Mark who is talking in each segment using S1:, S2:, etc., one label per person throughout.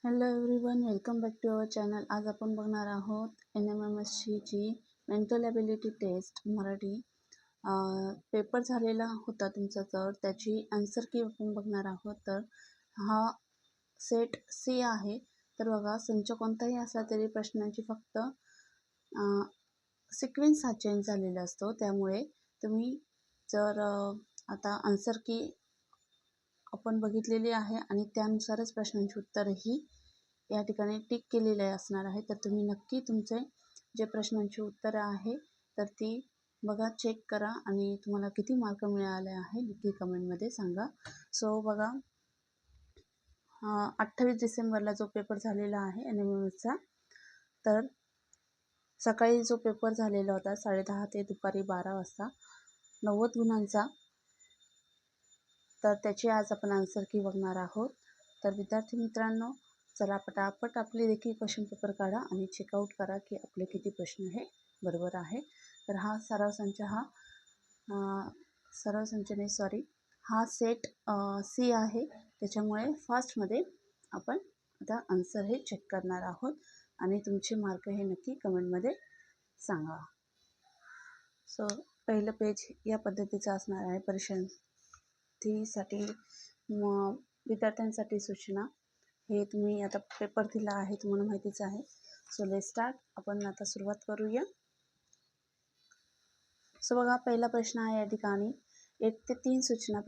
S1: Hello everyone, welcome back to our channel. आज आपण बघणार आहोत NMMSची mental ability test Marathi paper झालेला होता तुमचा, तर त्याची आन्सर की आपण बघणार आहोत. तर हा सेट सी आहे. तर बघा, संच कोणताही असला तरी प्रश्नांची फक्त सिक्वेन्स हा चेंज झालेला असतो. त्यामुळे तुम्ही जर आता आन्सर की आपण बघितलेली आहे आणि त्यानुसारच प्रश्नांची उत्तरही या ठिकाणी टिक केलेले असणार आहे. तर तुम्ही नक्की तुमचे जे प्रश्नांची उत्तरं आहे तर ती बघा, चेक करा आणि तुम्हाला किती मार्क मिळाले आहे नक्की कमेंटमध्ये सांगा. सो बघा, 28 डिसेंबरला जो पेपर झालेला आहे NMMSचा, तर सकाळी जो पेपर झालेला होता 10:30 ते दुपारी 12 वाजता 90 गुणांचा, तर त्याची आज आपण आन्सर की बघणार आहोत. तर विद्यार्थी मित्रांनो, चला पटापट आपले देखील क्वेश्चन पेपर काढा आणि चेकआउट करा की आपले किती प्रश्न हे बरोबर आहे. तर हा सराव संच हा सेट सी आहे. त्याच्यामुळे फास्टमध्ये आपण आता आन्सर हे चेक करणार आहोत आणि तुमचे मार्क हे नक्की कमेंटमध्ये सांगा. सो पहिलं पेज या पद्धतीचं असणार आहे. परीक्षार्थीसाठी विद्यार्थ्यांसाठी सूचना. हे तुम्ही आता पेपर दिला आहे, तुम्हाला माहितीच आहे. So let's start. आपण आता सुरुवात करूया. सो बघा, पहिला प्रश्न आहे या ठिकाणी 1 ते 3 सूचना.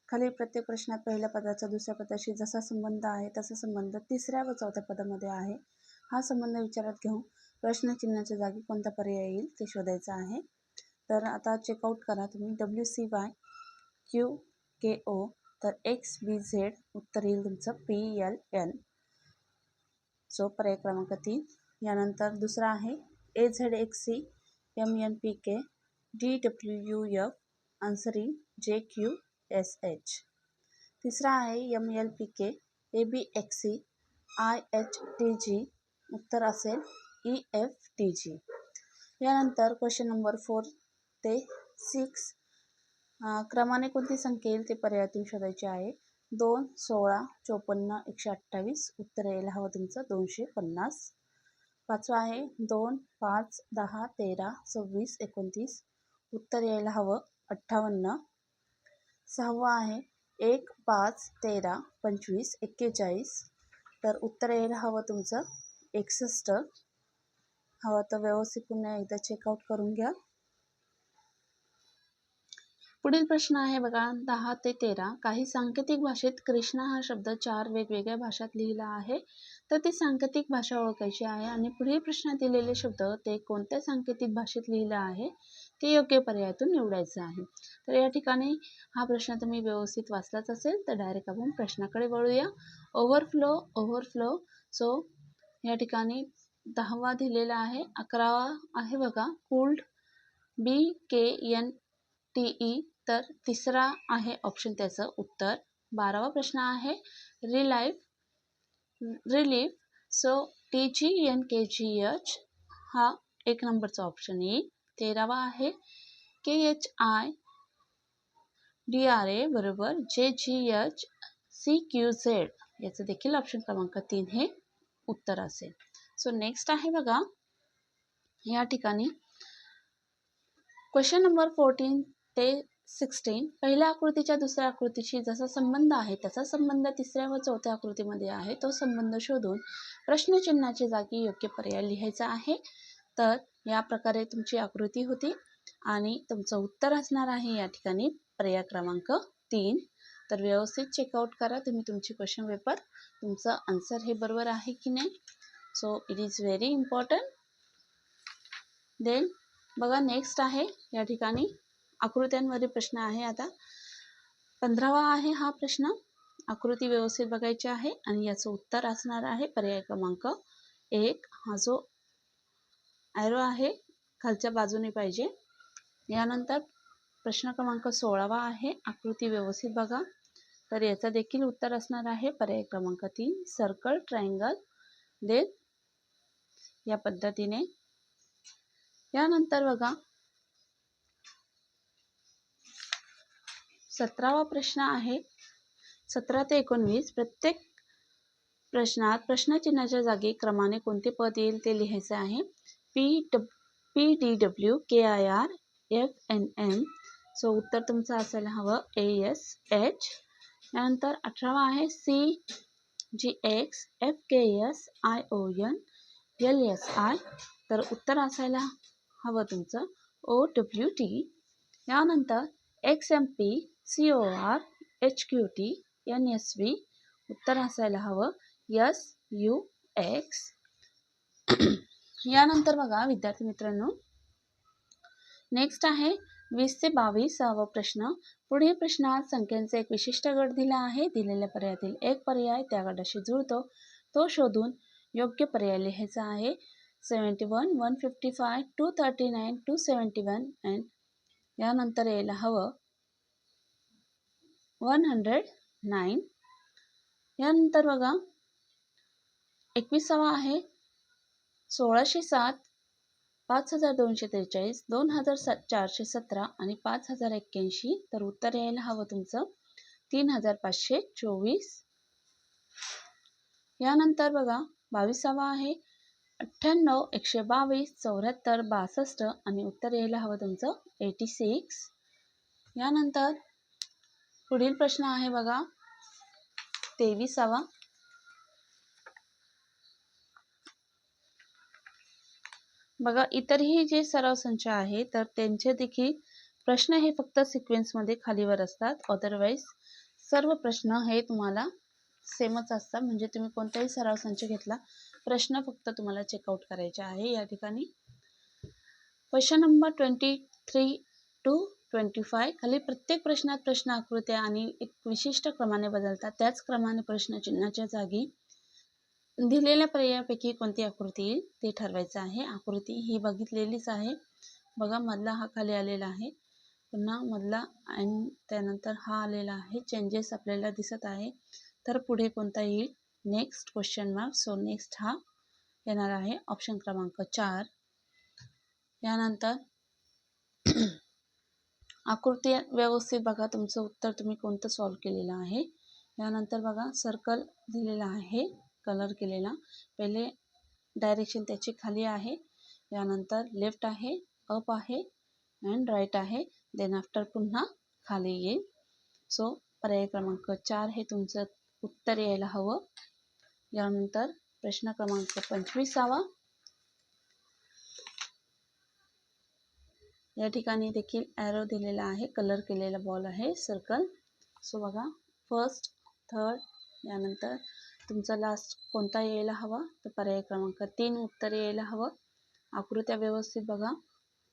S1: खालील प्रत्येक प्रश्नात पहिल्या पदाचा दुसऱ्या पदाशी जसा संबंध आहे तसा संबंध तिसऱ्या व चौथ्या पदामध्ये आहे. हा संबंध विचारात घेऊन प्रश्नचिन्हाच्या जागी कोणता पर्याय येईल ते शोधायचं आहे. तर आता चेकआउट करा तुम्ही. WCY QKO, तर XBZ उत्तर येईल तुमचं PLN. सो पर्याय क्रमांक 3. यानंतर दुसरा आहे AZXC MNPK DWUF, आन्सर येईल JQSH. तिसरा आहे MLPK ABXC IHTG, उत्तर असेल EFTG. यानंतर क्वेश्चन नंबर 4 ते 6 क्रमाने कोणती संख्या येईल ते पर्यायातून शोधायचे आहे. 2, 16, 54, 128, उत्तर यायला हवं तुमचं 250. पाचवा आहे 2, 5, 10, 13, 26, 29, उत्तर यायला हवं 58. सहावा आहे 1, 5, 13, 25, 41, तर उत्तर यायला हवं तुमचं 61. हवं तर व्यवस्थित पुन्हा एकदा चेकआउट करून घ्या. पुढील प्रश्न आहे बघा, 10 ते 13. काही सांकेतिक भाषेत कृष्णा हा शब्द 4 वेगवेगळ्या भाषात लिहिला आहे. तर ती सांकेतिक भाषा ओळखायची आहे आणि पुढील प्रश्नात दिलेले शब्द ते कोणत्या सांकेतिक भाषेत लिहिलं आहे ते योग्य पर्यायातून निवडायचं आहे. तर या ठिकाणी हा प्रश्न तुम्ही व्यवस्थित वाचलाच असेल तर डायरेक्ट आपण प्रश्नाकडे वळूया. ओव्हरफ्लो. सो या ठिकाणी 10वा दिलेला आहे. 11वा आहे बघा कूल्ड BKNTE, तर तिसरा आहे ऑप्शन त्याचं उत्तर. 12वा प्रश्न आहे रिलीफ. सो TGNKGH हा 1 नंबरचा ऑप्शन येईल. 13वा आहे KHIDRA बरोबर JGHCQZ, याचं देखील ऑप्शन क्रमांक 3 हे उत्तर असेल. सो नेक्स्ट आहे बघा, या ठिकाणी क्वेश्चन नंबर 14 ते 16. पहिल्या आकृतीच्या दुसऱ्या आकृतीशी जसा संबंध आहे त्याचा संबंध तिसऱ्या व चौथ्या आकृतीमध्ये आहे. तो संबंध शोधून प्रश्नचिन्हाच्या जागी योग्य पर्याय लिहायचा आहे. तर या प्रकारे तुमची आकृती होती आणि तुमचं उत्तर असणार आहे या ठिकाणी पर्याय क्रमांक 3. तर व्यवस्थित चेकआउट करा तुम्ही तुमची क्वेश्चन पेपर, तुमचं आन्सर हे बरोबर आहे की नाही. So it is very important. Then बघा, नेक्स्ट आहे या ठिकाणी आकृत्यांवरील प्रश्न आहे. आता 15वा आहे हा प्रश्न. आकृती व्यवस्थित बघायची आहे आणि याचं उत्तर असणार आहे पर्याय क्रमांक 1. हा जो ॲरो आहे खालच्या बाजूने पाहिजे. यानंतर प्रश्न क्रमांक 16वा आहे. आकृती व्यवस्थित बघा, तर याचा देखील उत्तर असणार आहे पर्याय क्रमांक 3 सर्कल ट्रायंगल. देन या पद्धतीने. यानंतर बघा 17वा प्रश्न आहे. 17 ते 19. प्रत्येक प्रश्नात प्रश्नचिन्हाच्या जागी क्रमाने कोणते पद येईल ते लिहायचे आहे. PDWKIRFNM. सो उत्तर तुमचं असायला हवं ASH. यानंतर 18वा आहे CGXFKSION LSI. तर उत्तर असायला हवं तुमचं OWT. यानंतर XMP COR HQT NSV. उत्तर असायला हवं SUX. यानंतर बघा विद्यार्थी मित्रांनो, नेक्स्ट आहे 20 ते 22वा प्रश्न. पुढील प्रश्नात संख्यांचा एक विशिष्ट गट दिला आहे. दिलेल्या पर्यायातील एक पर्याय त्या गटाशी जुळतो तो शोधून योग्य पर्याय लिहायचा आहे. 71, 155, 239, 271 अँड यानंतर यायला हवं 109. यानंतर बघा 21वा आहे 1607, 5243, 2417 आणि 5081. तर उत्तर यायला हवं तुमचं 3524. यानंतर बघा 22वा आहे 98, 122, 74, 62 आणि उत्तर यायला हवं तुमचं 86. यानंतर पुढील प्रश्न आहे बघा 23वा. बघा इतरही जे सराव संच आहे तर त्यांचे देखील प्रश्न हे फक्त सिक्वेन्समध्ये खालीवर असतात. अदरवाईज सर्व प्रश्न हे तुम्हाला सेमच असतात. म्हणजे तुम्ही कोणताही सराव संच घेतला प्रश्न फक्त तुम्हाला चेकआउट करायचे आहे. या ठिकाणी क्वेश्चन नंबर 23 to 25 खाली प्रत्येक प्रश्नात प्रश्न आकृत्या आणि एक विशिष्ट क्रमाने बदलतात. त्याच क्रमाने प्रश्नचिन्हाच्या जागी दिलेल्या पर्यायापैकी कोणती आकृती येईल ते ठरवायचं आहे. आकृती ही बघितलेलीच आहे. बघा मधला हा खाली आलेला आहे, पुन्हा मधला आणि त्यानंतर हा आलेला आहे. चेंजेस आपल्याला दिसत आहे. तर पुढे कोणता येईल next question mark. So next हा येणार आहे ऑप्शन क्रमांक 4. यानंतर आकृती व्यवस्थित बघा तुमचं उत्तर तुम्ही कोणतं सॉल्व केलेलं आहे. यानंतर बघा सर्कल दिलेला आहे कलर केलेला. पहिले डायरेक्शन त्याची खाली आहे, यानंतर लेफ्ट आहे, अप आहे अँड राईट आहे, देन आफ्टर पुन्हा खाली येईल. सो पर्याय क्रमांक 4 हे तुमचं उत्तर यायला हवं. यानंतर प्रश्न क्रमांक 25वा. या ठिकाणी देखील ॲरो दिलेला आहे, कलर केलेला बॉल आहे सर्कल. सो बघा फर्स्ट, थर्ड, यानंतर तुमचा लास्ट कोणता यायला हवा तर पर्याय क्रमांक 3 उत्तर यायला हवं. आकृत्या व्यवस्थित बघा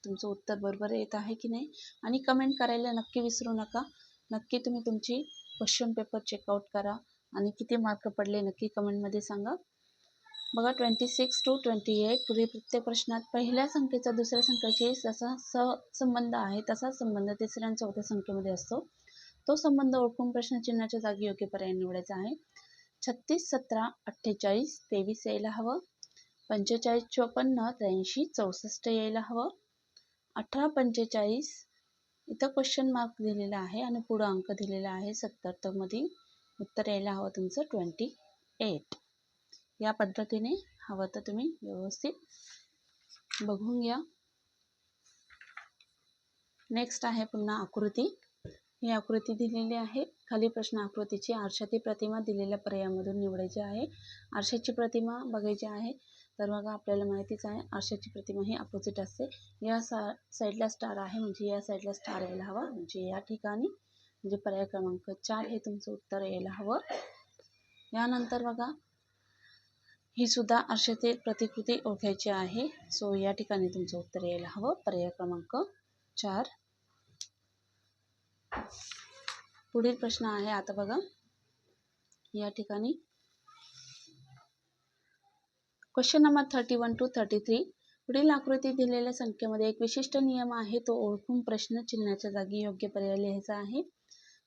S1: तुमचं उत्तर बरोबर येत आहे की नाही आणि कमेंट करायला नक्की विसरू नका. नक्की तुम्ही तुमची क्वेश्चन पेपर चेकआउट करा आणि किती मार्क पडले नक्की कमेंटमध्ये सांगा. बघा 26 to 28 पुढील प्रत्येक प्रश्नात पहिल्या संख्येचा दुसऱ्या संख्येशी जसा संबंध आहे तसा संबंध तिसऱ्या आणि चौथ्या संख्येमध्ये असतो. तो संबंध ओळखून प्रश्नचिन्हाच्या जागी योग्य पर्याय निवडायचा आहे. 36, 17, 48, 23 यायला हवं. 45, 54, 83, 64 यायला हवं. 18, 45 इथं क्वेश्चन मार्क दिलेला आहे आणि पुढं अंक दिलेला आहे 70. तर मध्ये उत्तर यायला हवं तुमचं 28. या पद्धतीने हवं तर तुम्ही व्यवस्थित बघून घ्या. नेक्स्ट आहे पुन्हा आकृती. ही आकृती दिलेली आहे. खाली प्रश्न आकृतीची आरशाची प्रतिमा दिलेल्या पर्यायामधून निवडायची आहे. आरशाची प्रतिमा बघायची आहे तर बघा आपल्याला माहितीच आहे आरशाची प्रतिमा ही अपोजिट असते. या साईडला स्टार आहे म्हणजे या साईडला स्टार यायला हवा, म्हणजे या ठिकाणी म्हणजे पर्याय क्रमांक 4 हे तुमचं उत्तर यायला हवं. यानंतर बघा ही सुद्धा आरशातील प्रतिकृती ओळखायची आहे. सो या ठिकाणी तुमचं उत्तर यायला हवं पर्याय क्रमांक 4. पुढील प्रश्न आहे आता बघा या ठिकाणी क्वेश्चन नंबर 31 to 33. पुढील आकृती दिलेल्या संख्येमध्ये एक विशिष्ट नियम आहे तो ओळखून प्रश्न चिन्हाच्या जागी योग्य पर्याय लिहायचा आहे.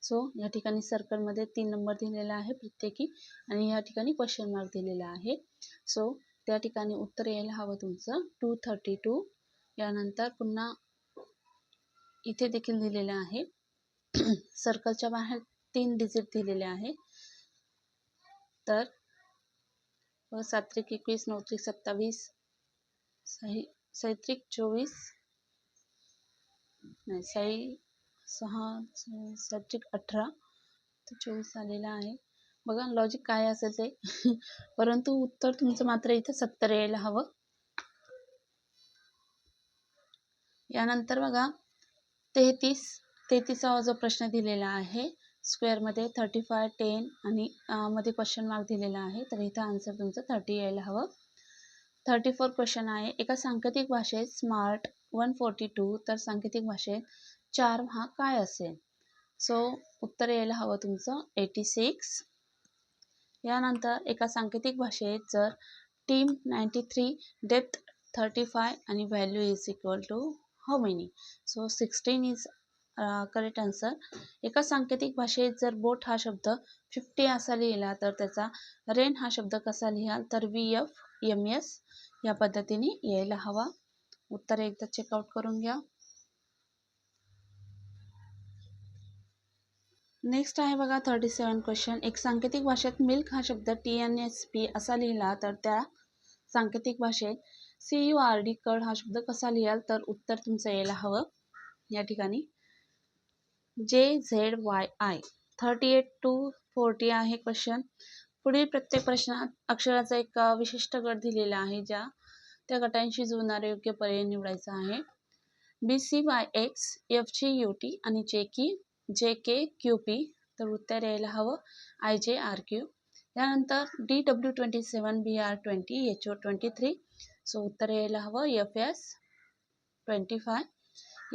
S1: सो या ठिकाणी सर्कलमध्ये 3 नंबर दिलेला आहे प्रत्येकी आणि या ठिकाणी क्वेश्चन मार्क दिलेला आहे. सो त्या ठिकाणी उत्तर यायला हवं तुमचं 232. यानंतर पुन्हा इथे देखील दिलेलं आहे सर्कलच्या बाहेर 3 डिजिट दिलेले आहे. तर व सात्रिक 21, नौत्रिक 27, साहित्रिक 24, नाही सात्रिक 18 तर 24 आलेला आहे. बघा लॉजिक काय असेल ते परंतु उत्तर तुमचं मात्र इथं 70 यायला हवं. यानंतर बघा 33वा जो प्रश्न दिलेला आहे स्क्वेअरमध्ये 35, 10 आणि मध्ये क्वेश्चन मार्क दिलेला आहे, तर इथं आन्सर तुमचं 30 यायला हवं. 34 क्वेश्चन आहे, एका सांकेतिक भाषेत स्मार्ट 142 तर सांकेतिक भाषेत चार्म हा काय असेल? सो उत्तर यायला हवं तुमचं 86. यानंतर एका सांकेतिक भाषेत जर टीम 93, डेप्थ 35 आणि value is equal to how many? So 16 is correct answer. एका सांकेतिक भाषेत जर बोट हा शब्द 50 असा लिहिला तर त्याचा रेन हा शब्द कसा लिहाल? तर VFMS या पद्धतीने यायला हवा. उत्तर एकदा चेकआउट करून घ्या. नेक्स्ट आहे बघा 37 क्वेश्चन. एक सांकेतिक भाषेत मिल्क हा शब्द TNSP असा लिहिला तर त्या सांकेतिक भाषेत CURD कर्ड हा शब्द कसा लिहाल? तर उत्तर तुमचं यायला हवं या ठिकाणी JZYI. 38 to 40 आहे क्वेश्चन. पुढील प्रत्येक प्रश्नात अक्षराचा एक विशिष्ट गट दिलेला आहे, त्या गटांशी जुळणारे योग्य पर्याय निवडायचा आहे. BCYX, FGUT आणि JKQP तर उत्तर यायला हवं IJRQ. यानंतर DW27, BR20, HO23 सो उत्तर यायला हवं FS25.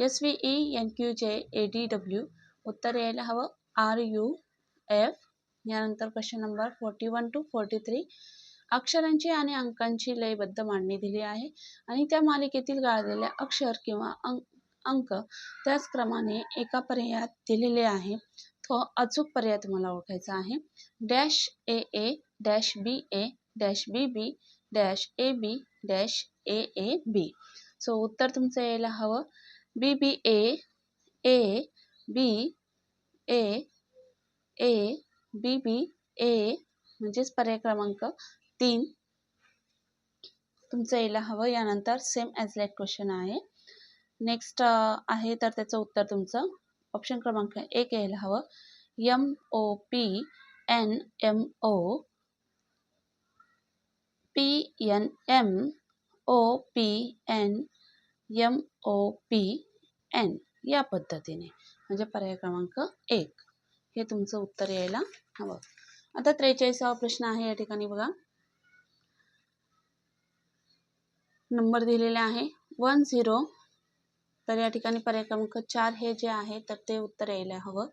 S1: SVE, NQJ, ADW उत्तर यायला हवं RUF. यानंतर क्वेश्चन नंबर 41 to 43. अक्षरांची आणि अंकांची लयबद्ध मांडणी दिली आहे आणि त्या मालिकेतील गाळलेल्या अक्षर किंवा अंक त्याच क्रमाने एका पर्यायात दिलेले आहे. तो अचूक पर्याय तुम्हाला ओळखायचा आहे. -AA, -BA, -BB, -AB, -AAB. So उत्तर तुमचं यायला हवं BBA, A, B, A, A, BB, A म्हणजेच पर्याय क्रमांक 3 तुमचं यायला हवं. यानंतर सेम ॲज लाईक क्वेश्चन आहे. नेक्स्ट आहे तर त्याचं उत्तर तुमचं ऑप्शन क्रमांक 1 यायला हवं MOPNMO, PNMOPNMOPN या पद्धतीने म्हणजे पर्याय क्रमांक 1 हे तुमचं उत्तर यायला हवं. आता 43वा प्रश्न आहे. या ठिकाणी बघा नंबर दिलेले आहे 10 तर या ठिकाणी पर्याय क्रमांक 4 हे जे आहे तर ते उत्तर यायला हवं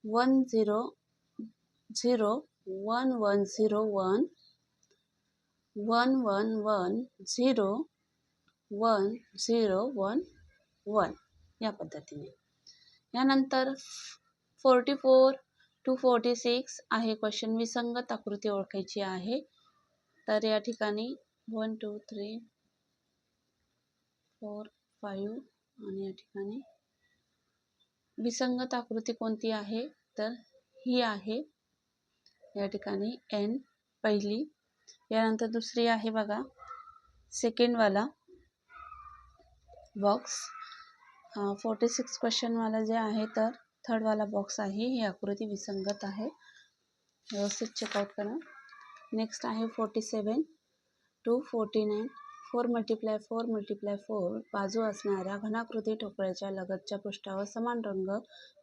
S1: 1001101 11101011 या पद्धतीने. यानंतर 44 to 46 आहे क्वेश्चन. विसंगत आकृती ओळखायची आहे. तर या ठिकाणी 1 2 3 4 5 आणि या ठिकाणी विसंगत आकृती कोणती आहे तर ही आहे या ठिकाणी N पहिली. यानंतर दुसरी आहे बघा सेकंड वाला बॉक्स. 46 क्वेश्चन वाला जे आहे तर थर्ड वाला बॉक्स आहे. ही आकृती विसंगत आहे, व्यवस्थित चेकआउट करा. नेक्स्ट आहे 47 to 49. 4 × 4 × 4 बाजू असणाऱ्या घनाकृती ठोकळ्याच्या लगतच्या पृष्ठावर समान रंग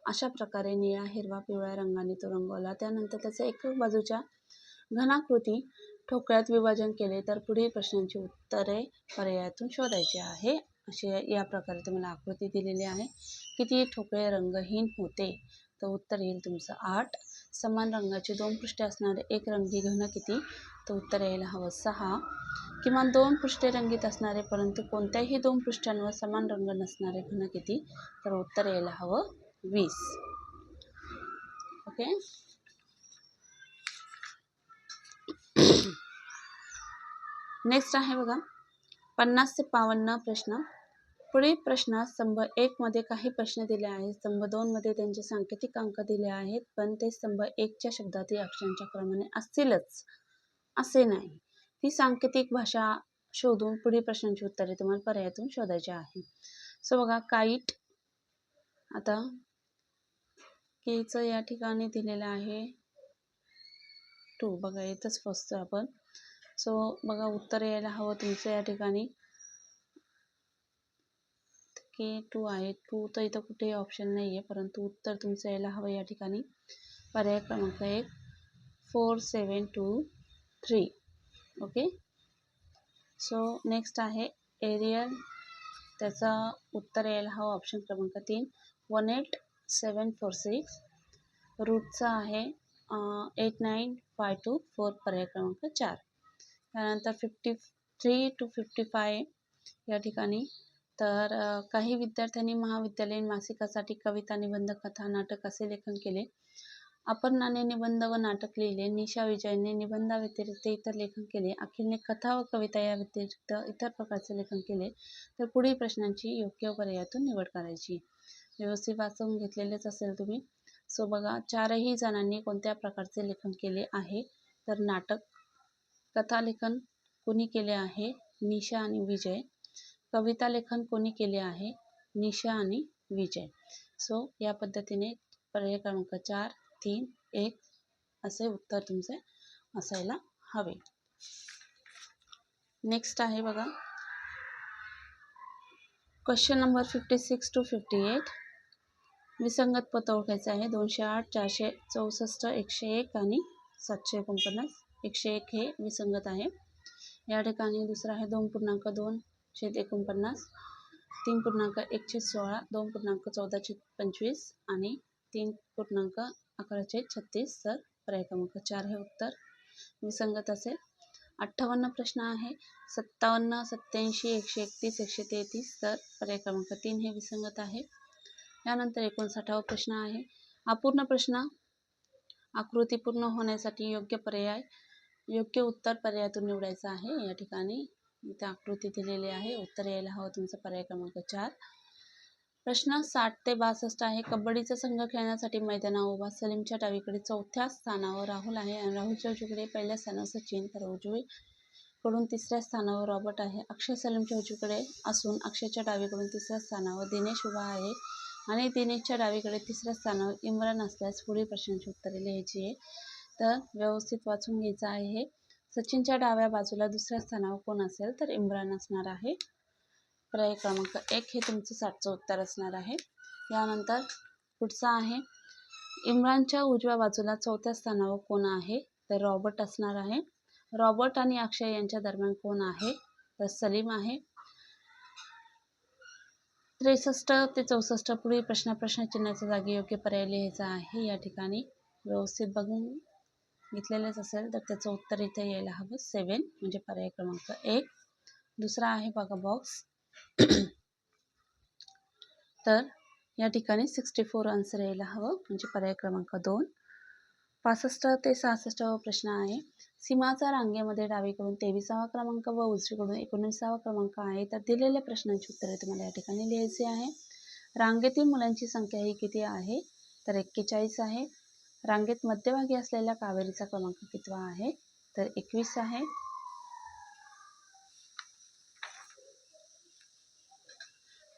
S1: अशा प्रकारे निळा, हिरवा, पिवळ्या रंगाने तो रंगवला. त्यानंतर त्याचे एकक बाजूच्या घनाकृती ठोकळ्यात विभाजन केले तर पुढील प्रश्नांची उत्तरे पर्यायातून शोधायची आहे. अशी या प्रकारे तुम्हाला आकृती दिलेली आहे. किती ठोकळे रंगहीन होते तर उत्तर येईल तुमचं 8. समान रंगाची 2 पृष्ठे असणारे एक रंगी घन किती तर उत्तर यायला हवं 6. किमान 2 पृष्ठे रंगीत असणारे परंतु कोणत्याही 2 पृष्ठांवर समान रंग नसणारे घन किती तर उत्तर यायला हवं 20. ओके. नेक्स्ट आहे बघा 50 ते 52 प्रश्न. पुढील प्रश्नात स्तंभ 1 मध्ये काही प्रश्न दिले आहेत. स्तंभ 2 मध्ये त्यांचे सांकेतिक अंक दिले आहेत, पण ते स्तंभ 1 च्या शब्दातील अक्षरांच्या क्रमाने असतीलच असे नाही. ती सांकेतिक भाषा शोधून पुढील प्रश्नांची उत्तरे तुम्हाला पर्यायातून शोधायची आहे. सो बघा, काईट, आता केचं या ठिकाणी दिलेलं आहे 2. बघा, इथंच फसतो आपण. सो बघा, उत्तर यायला हवं तुमचं या ठिकाणी K2 आहे. 2 तर इथं कुठेही ऑप्शन नाही आहे, परंतु उत्तर तुमचं यायला हवं या ठिकाणी पर्याय क्रमांक 1 4723. ओके. सो नेक्स्ट आहे एरियल, त्याचा उत्तर यायला हवं ऑप्शन क्रमांक 3 18746. रूटचा आहे 89524, पर्याय क्रमांक 4. त्यानंतर 53 to 55 या ठिकाणी तर काही विद्यार्थ्यांनी महाविद्यालयीन मासिकासाठी कविता, निबंध, कथा, नाटक असे लेखन केले. अपर्णाने निबंध व नाटक लिहिले. निशा विजयने निबंधाव्यतिरिक्त इतर लेखन केले. अखिलने कथा व कविता या व्यतिरिक्त इतर प्रकारचे लेखन केले. तर पुढील प्रश्नांची योग्य पर्यायातून निवड करायची. व्यवस्थित वाचून घेतलेलेच असेल तुम्ही. सो बघा, 4ही जणांनी कोणत्या प्रकारचे लेखन केले आहे, तर नाटक. कथा लेखन कोणी केले आहे, निशा आणि विजय. कविता लेखन कोणी केले आहे, निशा आणि विजय. सो या पद्धतीने पर्याय क्रमांक 4, 3, 1 असे उत्तर तुमचे असायला हवे. नेक्स्ट आहे बघा, क्वेश्चन नंबर 56 to 58. विसंगत पद ओळखायचे आहे. 208, 464, 101 आणि 749. 101 हे विसंगत आहे. या ठिकाणी दुसरा आहे 2.2/49, 3.1/16, 2.14/25 आणि 3.11/36. तर पर्याय क्रमांक 4 हे उत्तर विसंगत असेल. 58 प्रश्न आहे. 57, 87, 131, 133. तर पर्याय क्रमांक 3 हे विसंगत आहे. यानंतर 59वा प्रश्न आहे. अपूर्ण प्रश्न आकृती पूर्ण होण्यासाठी योग्य उत्तर पर्यायातून निवडायचं आहे. या ठिकाणी इथे आकृती दिलेली आहे. उत्तर यायला हवं तुमचं पर्याय क्रमांक 4. प्रश्न 60 ते 62 आहे. कबड्डीचा संघ खेळण्यासाठी मैदानावर उभा. सलीमच्या डावीकडे 4थ्या स्थानावर राहुल आहे आणि राहुलच्या उजवीकडे 1ल्या स्थानावर सचिन, तर उजवीकडून 3ऱ्या स्थानावर रॉबर्ट आहे. अक्षय सलीमच्या उजवीकडे असून अक्षयच्या डावीकडून 3ऱ्या स्थानावर दिनेश उभा आहे आणि दिनेशच्या डावीकडे 3ऱ्या स्थानावर इम्रान असल्यास पुढील प्रश्नांची उत्तरे लिहायची आहे. तर व्यवस्थित वाचून घ्यायचं आहे हे. सचिनच्या डाव्या बाजूला 2ऱ्या स्थानावर कोण असेल, तर इम्रान असणार आहे. पर्याय क्रमांक 1 हे तुमचं 60चं उत्तर असणार आहे. यानंतर पुढचा आहे. इम्रानच्या उजव्या बाजूला 4थ्या स्थानावर कोण आहे, तर रॉबर्ट असणार आहे. रॉबर्ट आणि अक्षय यांच्या दरम्यान कोण आहे, तर सलीम आहे. 63 ते 64 पुढील प्रश्नचिन्हाच्या जागी योग्य पर्याय लिहायचा आहे. या ठिकाणी व्यवस्थित बघून घेतलेलेच असेल तर त्याचं उत्तर इथे यायला हवं 7, म्हणजे पर्याय क्रमांक 1. दुसरा आहे बघा बॉक्स. तर या ठिकाणी 64 आन्सर यायला हवं, म्हणजे पर्याय क्रमांक 2. 65 ते 66 प्रश्न आहे. सीमाचा रांगेमध्ये डावीकडून 23वा क्रमांक व उजवीकडून 19वा क्रमांक आहे. तर दिलेल्या प्रश्नांची उत्तरे तुम्हाला या ठिकाणी लिहायची आहे. रांगेतील मुलांची संख्या ही किती आहे, तर 41 आहे. रांगेत मध्यभागी असलेल्या कावेरीचा क्रमांक कितवा आहे, तर 21 आहे.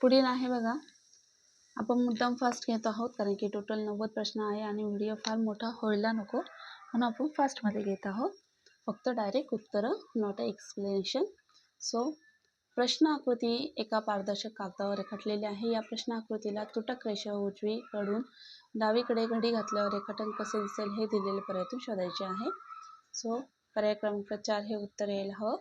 S1: पुढील आहे बघा, आपण मुद्दाम फास्ट घेत आहोत कारण की टोटल 90 प्रश्न आहे आणि व्हिडिओ फार मोठा व्हायला नको म्हणून आपण फास्टमध्ये घेत आहोत. फक्त डायरेक्ट उत्तरं, नॉट अ एक्सप्लेनेशन. सो प्रश्न आकृती एका पारदर्शक कागदावर रेखाटलेली आहे. या प्रश्न आकृतीला तुटक रेषा उजवीकडून डावीकडे घडी घातल्यावर रेखाटन कसे दिसेल हे दिलेले पर्यायातून शोधायचे आहे. सो पर्याय क्रमांक 4 हे उत्तर यायला हवं.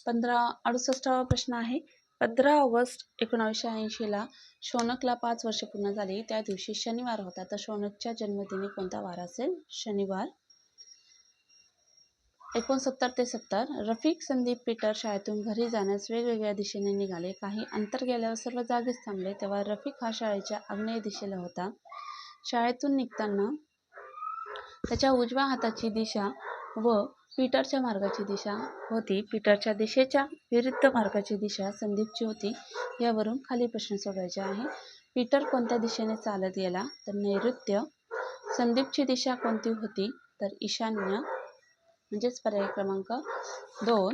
S1: 68वा प्रश्न आहे. 15 ऑगस्ट 1980ला शौनकला 5 वर्षे पूर्ण झाली. त्या दिवशी शनिवार होता, तर शौनकच्या जन्मदिनी कोणता वार असेल, शनिवार. 69 ते 70 रफिक, संदीप, पीटर शाळेतून घरी जाण्यास वेगवेगळ्या दिशेने निघाले. काही अंतर गेल्यावर सर्व जागेच थांबले. तेव्हा रफिक हा शाळेच्या आग्नेय दिशेला होता. शाळेतून निघताना त्याच्या उजव्या हाताची दिशा व पीटरच्या मार्गाची दिशा होती. पीटरच्या दिशेच्या विरुद्ध मार्गाची दिशा संदीपची होती. यावरून खाली प्रश्न सोडवायचे आहे. पीटर कोणत्या दिशेने चालत गेला, तर नैऋत्य. संदीपची दिशा कोणती होती, तर ईशान्य. म्हणजेच पर्याय क्रमांक 2.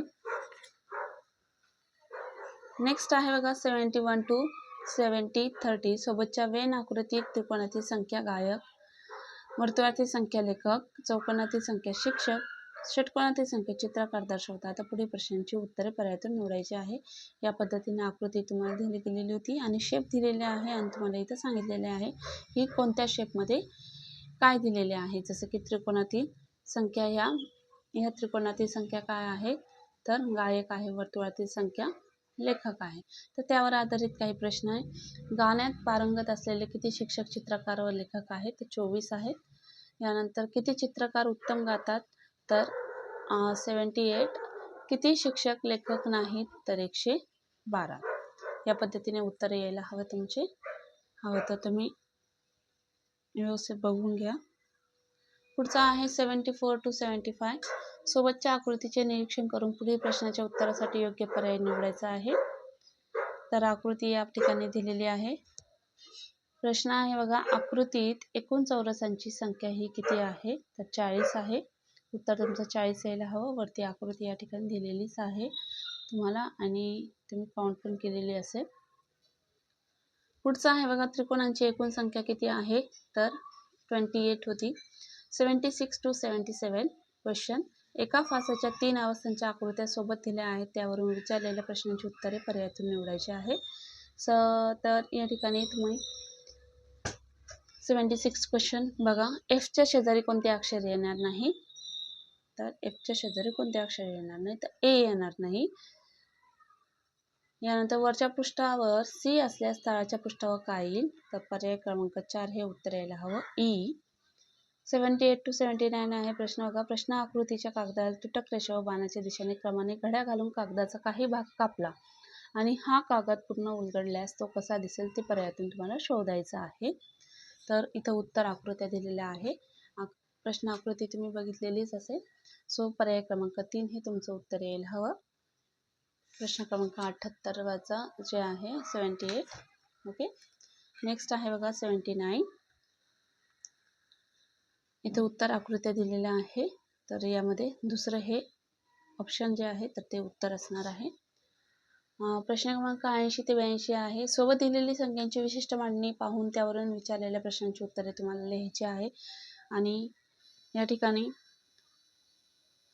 S1: नेक्स्ट आहे बघा 71 to 70 30 सोबतच्या वेन आकृतीत त्रिकोणातील संख्या गायक, वर्तुळातील संख्या लेखक, चौकोनातील संख्या शिक्षक, षटकोनातील संख्या चित्रकार दर्शवतात. आता पुढील प्रश्नांची उत्तरे पर्यायातून निवडायची आहे. या पद्धतीने आकृती तुम्हाला दिली गेलेली होती आणि शेप दिलेले आहे आणि तुम्हाला इथं सांगितलेले आहे की कोणत्या शेपमध्ये काय दिलेले आहे. जसं की त्रिकोणातील संख्या ह्या त्रिकोणातील संख्या काय आहे तर गायक आहे, वर्तुळातील संख्या लेखक आहे. तर त्यावर आधारित काही प्रश्न आहे. गाण्यात पारंगत असलेले किती शिक्षक, चित्रकार व लेखक आहेत तर 24 आहेत. यानंतर किती चित्रकार उत्तम गातात तर 78. किती शिक्षक लेखक नाहीत तर 112. या पद्धतीने उत्तर यायला हवं तुमचे. हवं तर तुम्ही व्यवस्थित बघून घ्या. पुढचा आहे 74 to 75 सोबतच्या आकृतीचे निरीक्षण करून पुढील प्रश्नाच्या उत्तरासाठी योग्य पर्याय निवडायचा आहे. तर आकृती या ठिकाणी दिलेली आहे. प्रश्न आहे बघा, आकृतीत एकूण चौरसांची संख्या ही किती आहे तर 40 आहे. उत्तर तुमचं 40 यायला हवं. वरती आकृती या ठिकाणी दिलेलीच आहे तुम्हाला आणि तुम्ही काउंट पण केलेली असेल. पुढचा आहे बघा, त्रिकोणांची एकूण संख्या किती आहे तर 28 होती. 76 to 77 क्वेश्चन. एका फासाच्या 3 अवस्थांच्या आकृत्या सोबत दिल्या आहेत. त्यावरून विचारलेल्या प्रश्नांची उत्तरे पर्यायातून निवडायची आहे. तर या ठिकाणी तुम्ही 76 क्वेश्चन बघा. एफच्या शेजारी कोणते अक्षर येणार नाही तर एफच्या शेजारी कोणते अक्षर येणार नाही तर ए येणार नाही. यानंतर वरच्या पृष्ठावर सी असल्यास तळाच्या पृष्ठावर काय येईल तर पर्याय क्रमांक 4 हे उत्तर यायला हवं ई. 78 to 79 आहे प्रश्न बघा. प्रश्न आकृतीच्या कागदाला तुटक रेषा व बाणाच्या दिशेने क्रमाने घड्या घालून कागदाचा काही भाग कापला आणि हा कागद पूर्ण उलगडल्यास तो कसा दिसेल ते पर्यायातून तुम्हाला शोधायचा आहे. तर इथं उत्तर आकृत्या दिलेल्या आहे. प्रश्न आकृती तुम्ही बघितलेलीच असेल. सो पर्याय क्रमांक 3 हे तुमचं उत्तर यायला हवं. प्रश्न क्रमांक 78 जे आहे 78. ओके. नेक्स्ट आहे बघा 79. इथे उत्तर आकृत्या दिलेल्या आहे. तर यामध्ये दुसरं हे ऑप्शन जे आहे तर ते उत्तर असणार आहे. प्रश्न क्रमांक 80 ते 82 आहे. सोबत दिलेली संख्यांची विशिष्ट मांडणी पाहून त्यावरून विचारलेल्या प्रश्नांची उत्तरे तुम्हाला लिहायची आहे. आणि या ठिकाणी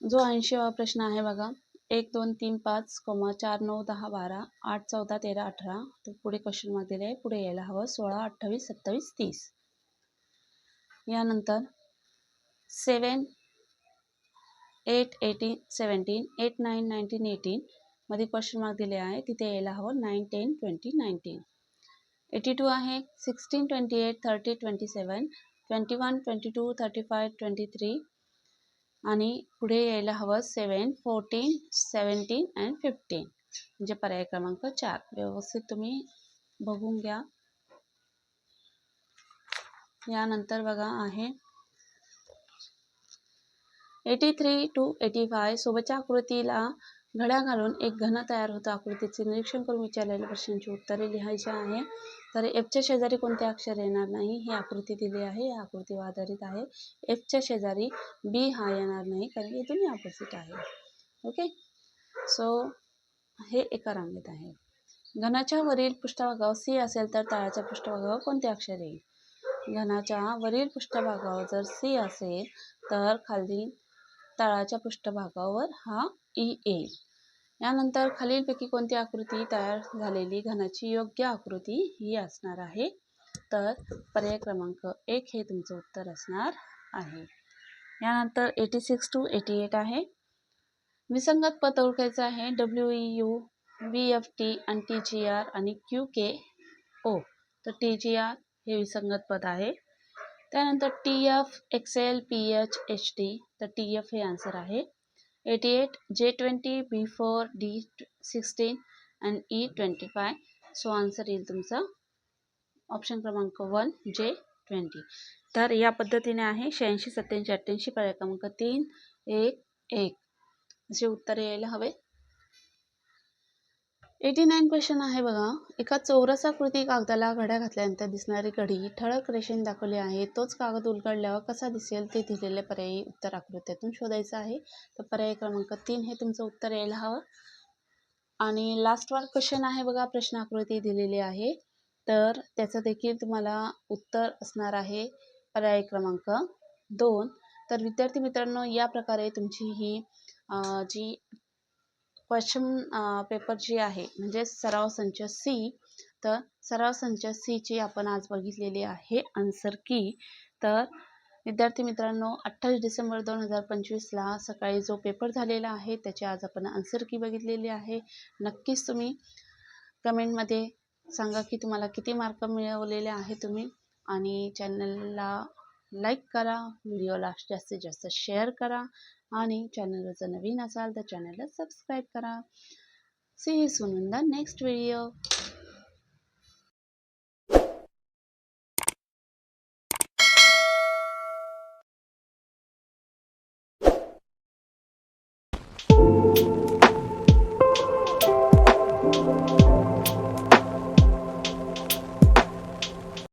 S1: जो 80वा प्रश्न आहे बघा, 1 2 3 5 4 9 10 12 8 14 13 18. तर पुढे क्वेश्चन मार्क दिले आहे. पुढे यायला हवं 16 28 27 30. यानंतर 7 8 18 17 8 9 19 18 मध्ये क्वेश्चन मार्क दिले आहे. तिथे यायला हवं 9 10 20 19. 82 आहे 16 28 30 27 21 22 35 23 आणि पुढे यायला हवं 7 14 17 and 15 म्हणजे पर्याय क्रमांक 4. व्यवस्थित तुम्ही बघून घ्या. यानंतर बघा आहे 83 to 85 सोबतच्या आकृतीला घड्या घालून एक घन तयार होतं. आकृतीचे निरीक्षण करून विचारलेल्या प्रश्नांची उत्तरे लिहायची आहे. तर एफच्या शेजारी कोणते अक्षर येणार नाही ही आकृती दिली आहे. या आकृतीवर आधारित आहे. एफच्या शेजारी बी हा येणार नाही कारण की दोन्ही ऑपोजिट आहे. ओके. सो हे एका रांगेत आहे. घनाच्या वरील पृष्ठभागावर सी असेल तर तळाच्या पृष्ठभागावर कोणते अक्षर येईल. घनाच्या वरील पृष्ठभागावर जर सी असेल तर खाली तळाच्या पृष्ठभागावर हा ई येईल. यानंतर खालीलपैकी कोणती आकृती तयार झालेली घनाची योग्य आकृती ही असणार आहे. तर पर्याय क्रमांक 1 हे तुमचं उत्तर असणार आहे. यानंतर 86 to 88 आहे. विसंगत पद ओळखायचं आहे. WEU, VFT आणि TGR आणि QKO. तर TGR हे विसंगत पद आहे. त्यानंतर TF, XL, PH, HD. तर TF हे आन्सर आहे. 88 J20, B4, D16 and E25. So answer येईल तुमचा ऑप्शन क्रमांक 1 J20. तर या पद्धतीने आहे 86 87 88 पर्याय क्रमांक 3 1 1 असे उत्तर यायला हवे. 89 क्वेश्चन आहे बघा. एका चौरसाकृती कागदाला घड्या घातल्यानंतर दिसणारी घडी ठळक रेषेने दाखवली आहे. तोच कागद उलगडल्यावर कसा दिसेल ते दिलेले पर्यायी उत्तर आकृत्यातून शोधायचं आहे. तर पर्याय क्रमांक 3 हे तुमचं उत्तर यायला हवं. आणि लास्ट वन क्वेश्चन आहे बघा, प्रश्न आकृती दिलेली आहे. तर त्याचं देखील तुम्हाला उत्तर असणार आहे पर्याय क्रमांक 2. तर विद्यार्थी मित्रांनो, या प्रकारे तुमची ही जी क्वेश्चन पेपर जी आहे म्हणजे सराव संच सी, तर सराव संच सीची आपण आज बघितलेली आहे आन्सर की. तर विद्यार्थी मित्रांनो, 28 डिसेंबर 2025ला सकाळी जो पेपर झालेला आहे त्याची आज आपण आन्सर की बघितलेली आहे. नक्कीच तुम्ही कमेंटमध्ये सांगा की तुम्हाला किती मार्क मिळवलेले आहे तुम्ही. आणि चॅनलला लाईक करा, व्हिडिओला जास्तीत जास्त शेअर करा आणि चॅनलवर जर नवीन असाल तर चॅनलला सबस्क्राईब करा. See you soon in the next video.